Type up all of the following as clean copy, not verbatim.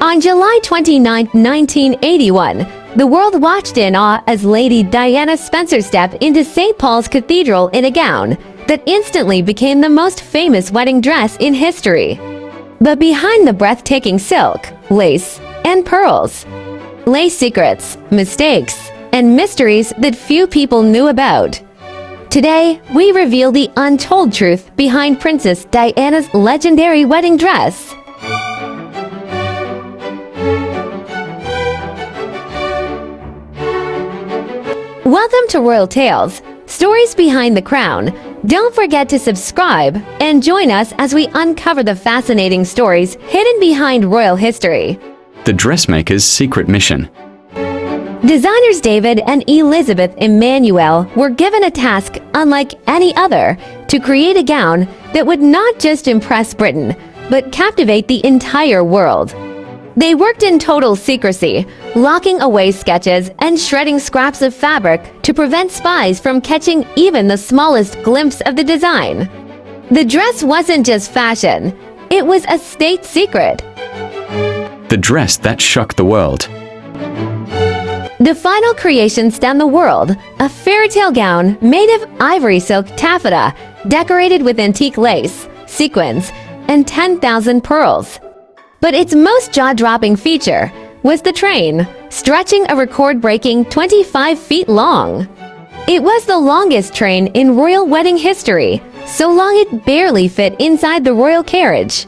On July 29, 1981, the world watched in awe as Lady Diana Spencer stepped into St. Paul's Cathedral in a gown that instantly became the most famous wedding dress in history. But behind the breathtaking silk, lace, and pearls lay secrets, mistakes, and mysteries that few people knew about. Today, we reveal the untold truth behind Princess Diana's legendary wedding dress. Welcome to Royal Tales, stories behind the crown. Don't forget to subscribe and join us as we uncover the fascinating stories hidden behind royal history. The dressmaker's secret mission. Designers David and Elizabeth Emanuel were given a task unlike any other to create a gown that would not just impress Britain, but captivate the entire world. They worked in total secrecy, locking away sketches and shredding scraps of fabric to prevent spies from catching even the smallest glimpse of the design. The dress wasn't just fashion, it was a state secret. The dress that shocked the world. The final creation stunned the world, a fairytale gown made of ivory silk taffeta, decorated with antique lace, sequins, and 10,000 pearls. But its most jaw-dropping feature was the train, stretching a record-breaking 25 feet long. It was the longest train in royal wedding history, so long it barely fit inside the royal carriage.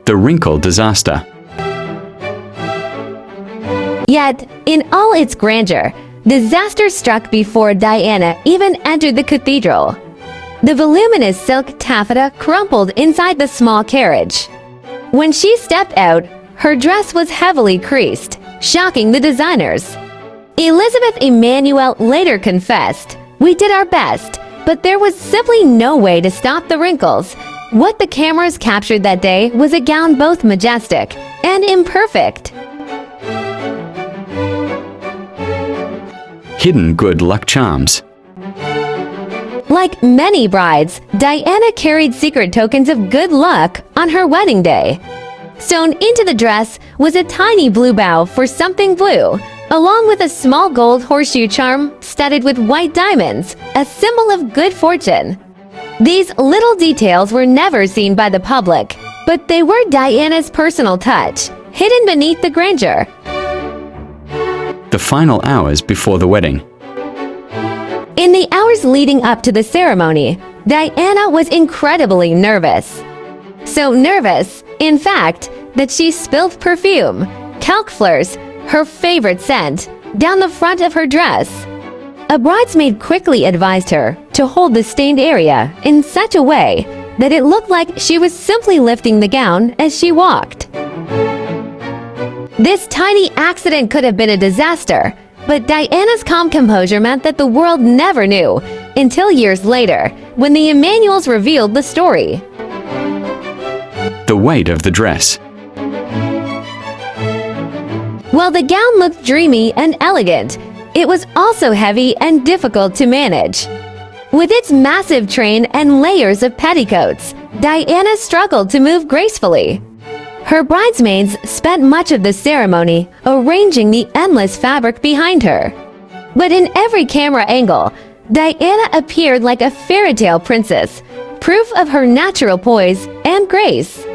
The wrinkle disaster. Yet, in all its grandeur, disaster struck before Diana even entered the cathedral. The voluminous silk taffeta crumpled inside the small carriage. When she stepped out, her dress was heavily creased, shocking the designers. Elizabeth Emanuel later confessed, "We did our best, but there was simply no way to stop the wrinkles. What the cameras captured that day was a gown both majestic and imperfect." Hidden good luck charms. Like many brides, Diana carried secret tokens of good luck on her wedding day. Sewn into the dress was a tiny blue bow for something blue, along with a small gold horseshoe charm studded with white diamonds, a symbol of good fortune. These little details were never seen by the public, but they were Diana's personal touch, hidden beneath the grandeur. The final hours before the wedding. In the hours leading up to the ceremony, Diana was incredibly nervous. So nervous, in fact, that she spilled perfume, talc fleurs, her favorite scent, down the front of her dress. A bridesmaid quickly advised her to hold the stained area in such a way that it looked like she was simply lifting the gown as she walked. This tiny accident could have been a disaster, but Diana's calm composure meant that the world never knew until years later, when the Emanuels revealed the story. The weight of the dress. While the gown looked dreamy and elegant, it was also heavy and difficult to manage. With its massive train and layers of petticoats, Diana struggled to move gracefully. Her bridesmaids spent much of the ceremony arranging the endless fabric behind her. But in every camera angle, Diana appeared like a fairy tale princess, proof of her natural poise and grace.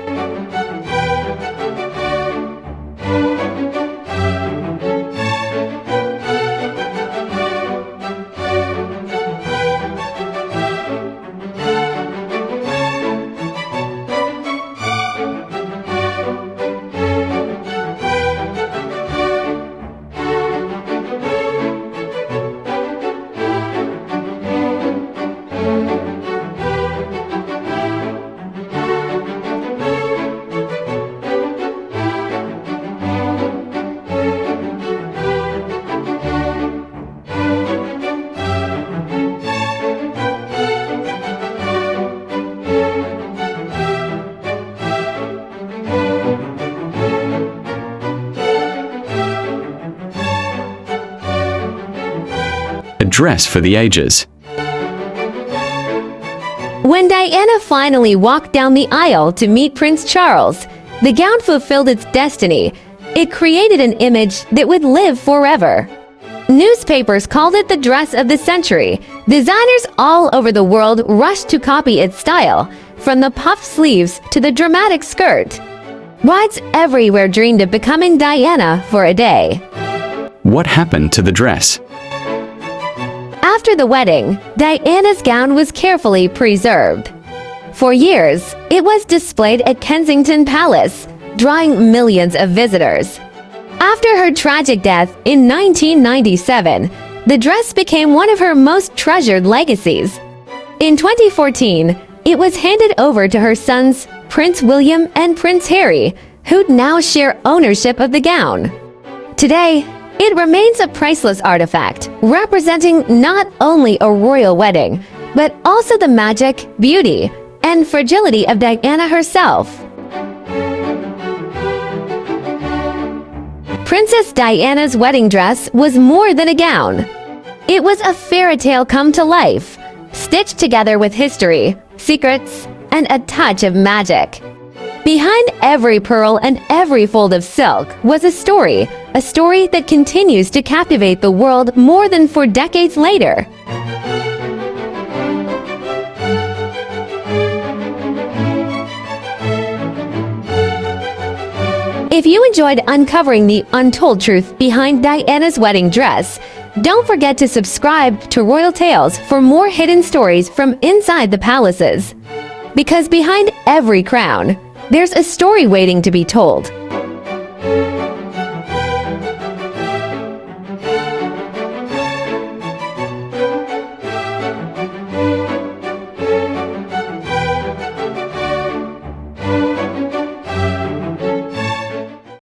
dress for the ages. When Diana finally walked down the aisle to meet Prince Charles, the gown fulfilled its destiny. It created an image that would live forever. Newspapers called it the dress of the century. Designers all over the world rushed to copy its style, from the puffed sleeves to the dramatic skirt. Brides everywhere dreamed of becoming Diana for a day. What happened to the dress? After the wedding, Diana's gown was carefully preserved. For years, it was displayed at Kensington Palace, drawing millions of visitors. After her tragic death in 1997, the dress became one of her most treasured legacies. In 2014, it was handed over to her sons, Prince William and Prince Harry, who now share ownership of the gown. Today, it remains a priceless artifact, representing not only a royal wedding, but also the magic, beauty, and fragility of Diana herself. Princess Diana's wedding dress was more than a gown. It was a fairy tale come to life, stitched together with history, secrets, and a touch of magic. Behind every pearl and every fold of silk was a story that continues to captivate the world more than 4 decades later. If you enjoyed uncovering the untold truth behind Diana's wedding dress, don't forget to subscribe to Royal Tales for more hidden stories from inside the palaces. Because behind every crown, there's a story waiting to be told.